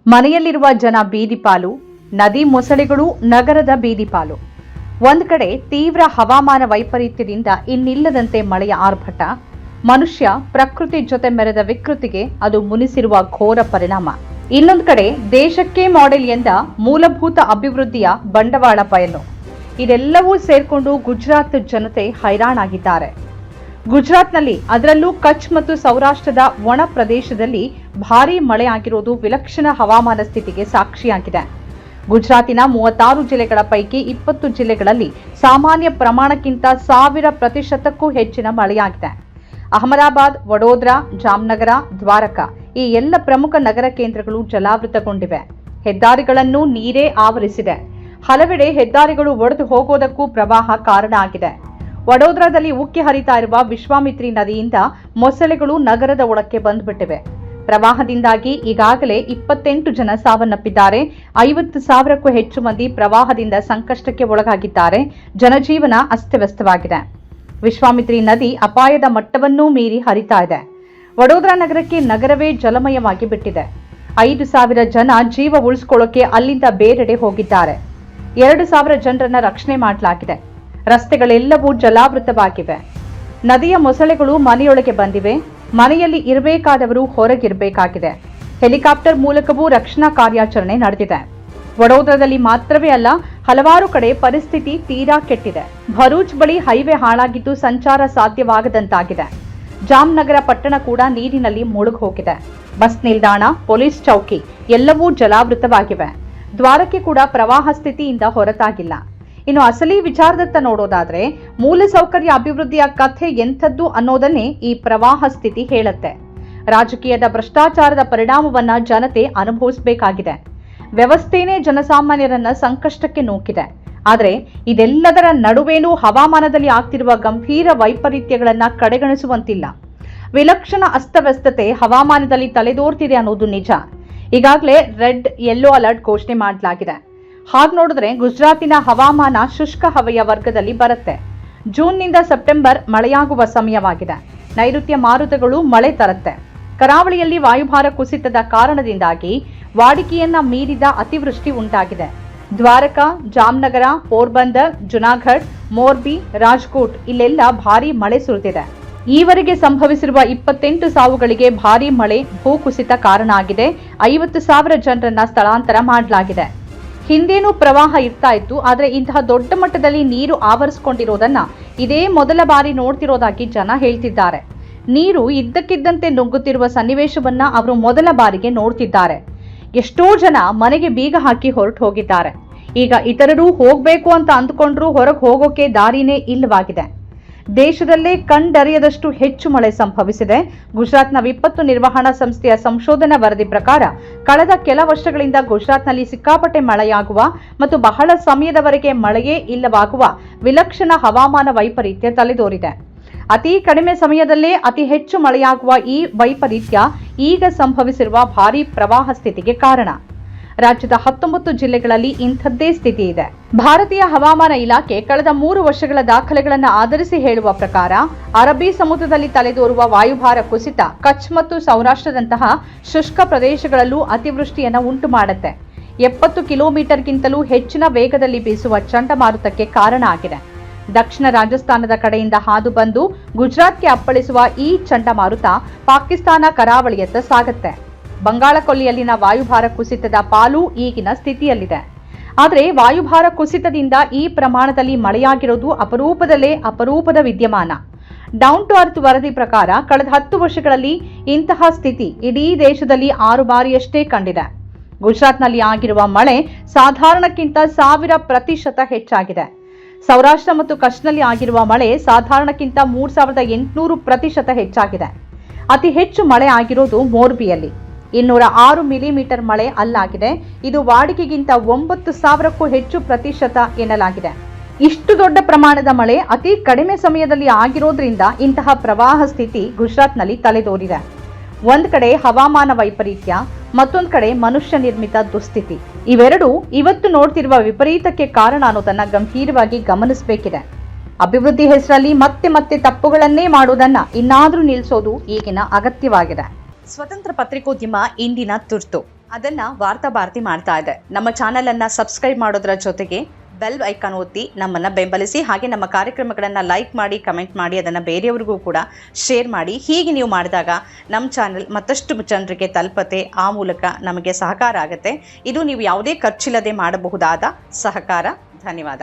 ಮನೆಯಲ್ಲಿರುವ ಜನ ಬೀದಿಪಾಲು, ನದಿ ಮೊಸಳೆಗಳು ನಗರದ ಬೀದಿಪಾಲು. ಒಂದು ಕಡೆ ತೀವ್ರ ಹವಾಮಾನ ವೈಪರೀತ್ಯದಿಂದ ಇನ್ನಿಲ್ಲದಂತೆ ಮಳೆಯ ಆರ್ಭಟ, ಮನುಷ್ಯ ಪ್ರಕೃತಿ ಜೊತೆ ಮೆರೆದ ವಿಕೃತಿಗೆ ಅದು ಮುನಿಸಿರುವ ಘೋರ ಪರಿಣಾಮ. ಇನ್ನೊಂದು ಕಡೆ ದೇಶಕ್ಕೆ ಮಾಡೆಲ್ ಎಂದ ಮೂಲಭೂತ ಅಭಿವೃದ್ಧಿಯ ಬಂಡವಾಳ ಬಯಲು. ಇದೆಲ್ಲವೂ ಸೇರ್ಕೊಂಡು ಗುಜರಾತ್ ಜನತೆ ಹೈರಾಣಾಗಿದ್ದಾರೆ. ಗುಜರಾತ್ನಲ್ಲಿ, ಅದರಲ್ಲೂ ಕಚ್ ಮತ್ತು ಸೌರಾಷ್ಟ್ರದ ಒಣ ಪ್ರದೇಶದಲ್ಲಿ ಭಾರೀ ಮಳೆ ಆಗಿರೋದು ವಿಲಕ್ಷಣ ಹವಾಮಾನ ಸ್ಥಿತಿಗೆ ಸಾಕ್ಷಿಯಾಗಿದೆ. ಗುಜರಾತಿನ 36 ಜಿಲ್ಲೆಗಳ ಪೈಕಿ 20 ಜಿಲ್ಲೆಗಳಲ್ಲಿ ಸಾಮಾನ್ಯ ಪ್ರಮಾಣಕ್ಕಿಂತ 1000% ಹೆಚ್ಚಿನ ಮಳೆಯಾಗಿದೆ. ಅಹಮದಾಬಾದ್, ವಡೋದರಾ, ಜಾಮ್ನಗರ, ದ್ವಾರಕಾ ಈ ಎಲ್ಲ ಪ್ರಮುಖ ನಗರ ಕೇಂದ್ರಗಳು ಜಲಾವೃತಗೊಂಡಿವೆ. ಹೆದ್ದಾರಿಗಳನ್ನು ನೀರೇ ಆವರಿಸಿದೆ. ಹಲವೆಡೆ ಹೆದ್ದಾರಿಗಳು ಒಡೆದು ಹೋಗೋದಕ್ಕೂ ಪ್ರವಾಹ ಕಾರಣ ಆಗಿದೆ. ವಡೋದರಾದಲ್ಲಿ ಉಕ್ಕಿ ಹರಿತಾ ಇರುವ ವಿಶ್ವಾಮಿತ್ರಿ ನದಿಯಿಂದ ಮೊಸಳೆಗಳು ನಗರದ ಒಳಕ್ಕೆ ಬಂದ್ಬಿಟ್ಟಿವೆ. ಪ್ರವಾಹದಿಂದಾಗಿ ಈಗಾಗಲೇ 28 ಜನ ಸಾವನ್ನಪ್ಪಿದ್ದಾರೆ. 50,000ಕ್ಕೂ ಹೆಚ್ಚು ಮಂದಿ ಪ್ರವಾಹದಿಂದ ಸಂಕಷ್ಟಕ್ಕೆ ಒಳಗಾಗಿದ್ದಾರೆ. ಜನಜೀವನ ಅಸ್ತವ್ಯಸ್ತವಾಗಿದೆ. ವಿಶ್ವಾಮಿತ್ರಿ ನದಿ ಅಪಾಯದ ಮಟ್ಟವನ್ನೂ ಮೀರಿ ಹರಿತಾ ಇದೆ. ವಡೋದರಾ ನಗರಕ್ಕೆ ನಗರವೇ ಜಲಮಯವಾಗಿ ಬಿಟ್ಟಿದೆ. 5,000 ಜನ ಜೀವ ಉಳಿಸಿಕೊಳ್ಳೋಕೆ ಅಲ್ಲಿಂದ ಬೇರೆಡೆ ಹೋಗಿದ್ದಾರೆ. 2,000 ಜನರನ್ನ ರಕ್ಷಣೆ ಮಾಡಲಾಗಿದೆ. ರಸ್ತೆಗಳೆಲ್ಲವೂ ಜಲಾವೃತವಾಗಿವೆ. ನದಿಯ ಮೊಸಳೆಗಳು ಮನೆಯೊಳಗೆ ಬಂದಿವೆ. ಮನೆಯಲ್ಲಿ ಇರಬೇಕಾದವರು ಹೊರಗಿರಬೇಕಾಗಿದೆ. ಹೆಲಿಕಾಪ್ಟರ್ ಮೂಲಕವೂ ರಕ್ಷಣಾ ಕಾರ್ಯಾಚರಣೆ ನಡೆದಿದೆ. ವಡೋದರಾದಲ್ಲಿ ಮಾತ್ರವೇ ಅಲ್ಲ, ಹಲವಾರು ಕಡೆ ಪರಿಸ್ಥಿತಿ ತೀರಾ ಕೆಟ್ಟಿದೆ. ಭರೂಚ್ ಬಳಿ ಹೈವೇ ಹಾಳಾಗಿದ್ದು ಸಂಚಾರ ಸಾಧ್ಯವಾಗದಂತಾಗಿದೆ. ಜಾಮ್ನಗರ ಪಟ್ಟಣ ಕೂಡ ನೀರಿನಲ್ಲಿ ಮುಳುಗಿ ಹೋಗಿದೆ. ಬಸ್ ನಿಲ್ದಾಣ, ಪೊಲೀಸ್ ಚೌಕಿ ಎಲ್ಲವೂ ಜಲಾವೃತವಾಗಿವೆ. ದ್ವಾರಕೆ ಕೂಡ ಪ್ರವಾಹ ಸ್ಥಿತಿಯಿಂದ ಹೊರತಾಗಿಲ್ಲ. ಇನ್ನು ಅಸಲಿ ವಿಚಾರದತ್ತ ನೋಡೋದಾದ್ರೆ, ಮೂಲಸೌಕರ್ಯ ಅಭಿವೃದ್ಧಿಯ ಕಥೆ ಎಂಥದ್ದು ಅನ್ನೋದನ್ನೇ ಈ ಪ್ರವಾಹ ಸ್ಥಿತಿ ಹೇಳುತ್ತೆ. ರಾಜಕೀಯದ ಭ್ರಷ್ಟಾಚಾರದ ಪರಿಣಾಮವನ್ನ ಜನತೆ ಅನುಭವಿಸಬೇಕಾಗಿದೆ. ವ್ಯವಸ್ಥೆನೇ ಜನಸಾಮಾನ್ಯರನ್ನ ಸಂಕಷ್ಟಕ್ಕೆ ನೂಕಿದೆ. ಆದರೆ ಇದೆಲ್ಲದರ ನಡುವೇನೂ ಹವಾಮಾನದಲ್ಲಿ ಆಗ್ತಿರುವ ಗಂಭೀರ ವೈಪರೀತ್ಯಗಳನ್ನ ಕಡೆಗಣಿಸುವಂತಿಲ್ಲ. ವಿಲಕ್ಷಣ ಅಸ್ತವ್ಯಸ್ತತೆ ಹವಾಮಾನದಲ್ಲಿ ತಲೆದೋರ್ತಿದೆ ಅನ್ನೋದು ನಿಜ. ಈಗಾಗಲೇ ರೆಡ್, ಯೆಲ್ಲೋ ಅಲರ್ಟ್ ಘೋಷಣೆ ಮಾಡಲಾಗಿದೆ. ಹಾಗೆ ನೋಡಿದ್ರೆ ಗುಜರಾತಿನ ಹವಾಮಾನ ಶುಷ್ಕ ಹವೆಯ ವರ್ಗದಲ್ಲಿ ಬರುತ್ತೆ. ಜೂನ್ನಿಂದ ಸೆಪ್ಟೆಂಬರ್ ಮಳೆಯಾಗುವ ಸಮಯವಾಗಿದೆ. ನೈಋತ್ಯ ಮಾರುತಗಳು ಮಳೆ ತರುತ್ತೆ. ಕರಾವಳಿಯಲ್ಲಿ ವಾಯುಭಾರ ಕುಸಿತದ ಕಾರಣದಿಂದಾಗಿ ವಾಡಿಕೆಯನ್ನ ಮೀರಿದ ಅತಿವೃಷ್ಟಿ ಉಂಟಾಗಿದೆ. ದ್ವಾರಕಾ, ಜಾಮ್ನಗರ, ಪೋರ್ಬಂದರ್, ಜುನಾಗಢ್, ಮೋರ್ಬಿ, ರಾಜ್ಕೋಟ್ ಇಲ್ಲೆಲ್ಲ ಭಾರೀ ಮಳೆ ಸುರಿದಿದೆ. ಈವರೆಗೆ ಸಂಭವಿಸಿರುವ 28 ಸಾವುಗಳಿಗೆ ಭಾರೀ ಮಳೆ, ಭೂಕುಸಿತ ಕಾರಣ ಆಗಿದೆ. 50,000 ಜನರನ್ನ ಸ್ಥಳಾಂತರ ಮಾಡಲಾಗಿದೆ. ಹಿಂದೇನೂ ಪ್ರವಾಹ ಇರ್ತಾ ಇತ್ತು, ಆದರೆ ಇಂತಹ ದೊಡ್ಡ ಮಟ್ಟದಲ್ಲಿ ನೀರು ಆವರಿಸಿಕೊಂಡಿರೋದನ್ನ ಇದೇ ಮೊದಲ ಬಾರಿ ನೋಡ್ತಿರೋದಾಗಿ ಜನ ಹೇಳ್ತಿದ್ದಾರೆ. ನೀರು ಇದ್ದಕ್ಕಿದ್ದಂತೆ ನುಗ್ಗುತ್ತಿರುವ ಸನ್ನಿವೇಶವನ್ನ ಅವರು ಮೊದಲ ಬಾರಿಗೆ ನೋಡ್ತಿದ್ದಾರೆ. ಎಷ್ಟೋ ಜನ ಮನೆಗೆ ಬೀಗ ಹಾಕಿ ಹೊರಟು ಹೋಗಿದ್ದಾರೆ. ಈಗ ಇತರರು ಹೋಗ್ಬೇಕು ಅಂತ ಅಂದುಕೊಂಡ್ರೂ ಹೊರಗೆ ಹೋಗೋಕೆ ದಾರಿನೇ ಇಲ್ಲವಾಗಿದೆ. ದೇಶದಲ್ಲೇ ಕಂಡರಿಯದಷ್ಟು ಹೆಚ್ಚು ಮಳೆ ಸಂಭವಿಸಿದೆ. ಗುಜರಾತ್ನ ವಿಪತ್ತು ನಿರ್ವಹಣಾ ಸಂಸ್ಥೆಯ ಸಂಶೋಧನಾ ವರದಿ ಪ್ರಕಾರ ಕಳೆದ ಕೆಲ ವರ್ಷಗಳಿಂದ ಗುಜರಾತ್ನಲ್ಲಿ ಸಿಕ್ಕಾಪಟ್ಟೆ ಮಳೆಯಾಗುವ ಮತ್ತು ಬಹಳ ಸಮಯದವರೆಗೆ ಮಳೆಯೇ ಇಲ್ಲವಾಗುವ ವಿಲಕ್ಷಣ ಹವಾಮಾನ ವೈಪರೀತ್ಯ ತಲೆದೋರಿದೆ. ಅತಿ ಕಡಿಮೆ ಸಮಯದಲ್ಲೇ ಅತಿ ಹೆಚ್ಚು ಮಳೆಯಾಗುವ ಈ ವೈಪರೀತ್ಯ ಈಗ ಸಂಭವಿಸಿರುವ ಭಾರೀ ಪ್ರವಾಹ ಸ್ಥಿತಿಗೆ ಕಾರಣ. ರಾಜ್ಯದ 19 ಜಿಲ್ಲೆಗಳಲ್ಲಿ ಇಂಥದ್ದೇ ಸ್ಥಿತಿ ಇದೆ. ಭಾರತೀಯ ಹವಾಮಾನ ಇಲಾಖೆ ಕಳೆದ 3 ವರ್ಷಗಳ ದಾಖಲೆಗಳನ್ನು ಆಧರಿಸಿ ಹೇಳುವ ಪ್ರಕಾರ ಅರಬ್ಬಿ ಸಮುದ್ರದಲ್ಲಿ ತಲೆದೋರುವ ವಾಯುಭಾರ ಕುಸಿತ ಕಚ್ ಮತ್ತು ಸೌರಾಷ್ಟ್ರದಂತಹ ಶುಷ್ಕ ಪ್ರದೇಶಗಳಲ್ಲೂ ಅತಿವೃಷ್ಟಿಯನ್ನು ಉಂಟು ಮಾಡುತ್ತೆ. 70 ಕಿಲೋಮೀಟರ್ಗಿಂತಲೂ ಹೆಚ್ಚಿನ ವೇಗದಲ್ಲಿ ಬೀಸುವ ಚಂಡಮಾರುತಕ್ಕೆ ಕಾರಣ ಆಗಿದೆ. ದಕ್ಷಿಣ ರಾಜಸ್ಥಾನದ ಕಡೆಯಿಂದ ಹಾದು ಬಂದು ಗುಜರಾತ್ಗೆ ಅಪ್ಪಳಿಸುವ ಈ ಚಂಡಮಾರುತ ಪಾಕಿಸ್ತಾನ ಕರಾವಳಿಯತ್ತ ಸಾಗುತ್ತೆ. ಬಂಗಾಳಕೊಲ್ಲಿಯಲ್ಲಿನ ವಾಯುಭಾರ ಕುಸಿತದ ಪಾಲು ಈಗಿನ ಸ್ಥಿತಿಯಲ್ಲಿದೆ. ಆದರೆ ವಾಯುಭಾರ ಕುಸಿತದಿಂದ ಈ ಪ್ರಮಾಣದಲ್ಲಿ ಮಳೆಯಾಗಿರೋದು ಅಪರೂಪದ ವಿದ್ಯಮಾನ. ಡೌನ್ ಟು ಅರ್ತ್ ವರದಿ ಪ್ರಕಾರ ಕಳೆದ 10 ವರ್ಷಗಳಲ್ಲಿ ಇಂತಹ ಸ್ಥಿತಿ ಇಡೀ ದೇಶದಲ್ಲಿ 6 ಬಾರಿಯಷ್ಟೇ ಕಂಡಿದೆ. ಗುಜರಾತ್ನಲ್ಲಿ ಆಗಿರುವ ಮಳೆ ಸಾಧಾರಣಕ್ಕಿಂತ 1000% ಹೆಚ್ಚಾಗಿದೆ. ಸೌರಾಷ್ಟ್ರ ಮತ್ತು ಕಚ್ನಲ್ಲಿ ಆಗಿರುವ ಮಳೆ ಸಾಧಾರಣಕ್ಕಿಂತ 3800% ಹೆಚ್ಚಾಗಿದೆ. ಅತಿ ಹೆಚ್ಚು ಮಳೆ ಆಗಿರೋದು ಮೋರ್ಬಿಯಲ್ಲಿ 206 ಮಿಲಿಮೀಟರ್ ಮಳೆ ಅಲ್ಲಾಗಿದೆ. ಇದು ವಾಡಿಕೆಗಿಂತ 9,000ಕ್ಕೂ ಹೆಚ್ಚು ಪ್ರತಿಶತ ಎನ್ನಲಾಗಿದೆ. ಇಷ್ಟು ದೊಡ್ಡ ಪ್ರಮಾಣದ ಮಳೆ ಅತಿ ಕಡಿಮೆ ಸಮಯದಲ್ಲಿ ಆಗಿರೋದ್ರಿಂದ ಇಂತಹ ಪ್ರವಾಹ ಸ್ಥಿತಿ ಗುಜರಾತ್ನಲ್ಲಿ ತಲೆದೋರಿದೆ. ಒಂದ್ ಕಡೆ ಹವಾಮಾನ ವೈಪರೀತ್ಯ, ಮತ್ತೊಂದು ಕಡೆ ಮನುಷ್ಯ ನಿರ್ಮಿತ ದುಸ್ಥಿತಿ. ಇವೆರಡೂ ಇವತ್ತು ನೋಡ್ತಿರುವ ವಿಪರೀತಕ್ಕೆ ಕಾರಣ ಅನ್ನೋದನ್ನ ಗಂಭೀರವಾಗಿ ಗಮನಿಸಬೇಕಿದೆ. ಅಭಿವೃದ್ಧಿ ಹೆಸರಲ್ಲಿ ಮತ್ತೆ ತಪ್ಪುಗಳನ್ನೇ ಮಾಡುವುದನ್ನ ಇನ್ನಾದ್ರೂ ನಿಲ್ಲಿಸೋದು ಈಗಿನ ಅಗತ್ಯವಾಗಿದೆ. ಸ್ವತಂತ್ರ ಪತ್ರಿಕೋದ್ಯಮ ಇಂದಿನ ತುರ್ತು. ಅದನ್ನು ವಾರ್ತಾ ಭಾರತಿ ಮಾಡ್ತಾ ಇದೆ. ನಮ್ಮ ಚಾನಲನ್ನು ಸಬ್ಸ್ಕ್ರೈಬ್ ಮಾಡೋದರ ಜೊತೆಗೆ ಬೆಲ್ ಐಕಾನ್ ಒತ್ತಿ ನಮ್ಮನ್ನು ಬೆಂಬಲಿಸಿ. ಹಾಗೆ ನಮ್ಮ ಕಾರ್ಯಕ್ರಮಗಳನ್ನು ಲೈಕ್ ಮಾಡಿ, ಕಮೆಂಟ್ ಮಾಡಿ, ಅದನ್ನು ಬೇರೆಯವ್ರಿಗೂ ಕೂಡ ಶೇರ್ ಮಾಡಿ. ಹೀಗೆ ನೀವು ಮಾಡಿದಾಗ ನಮ್ಮ ಚಾನಲ್ ಮತ್ತಷ್ಟು ಜನರಿಗೆ ತಲುಪತ್ತೆ. ಆ ಮೂಲಕ ನಮಗೆ ಸಹಕಾರ ಆಗುತ್ತೆ. ಇದು ನೀವು ಯಾವುದೇ ಖರ್ಚಿಲ್ಲದೆ ಮಾಡಬಹುದಾದ ಸಹಕಾರ. ಧನ್ಯವಾದ.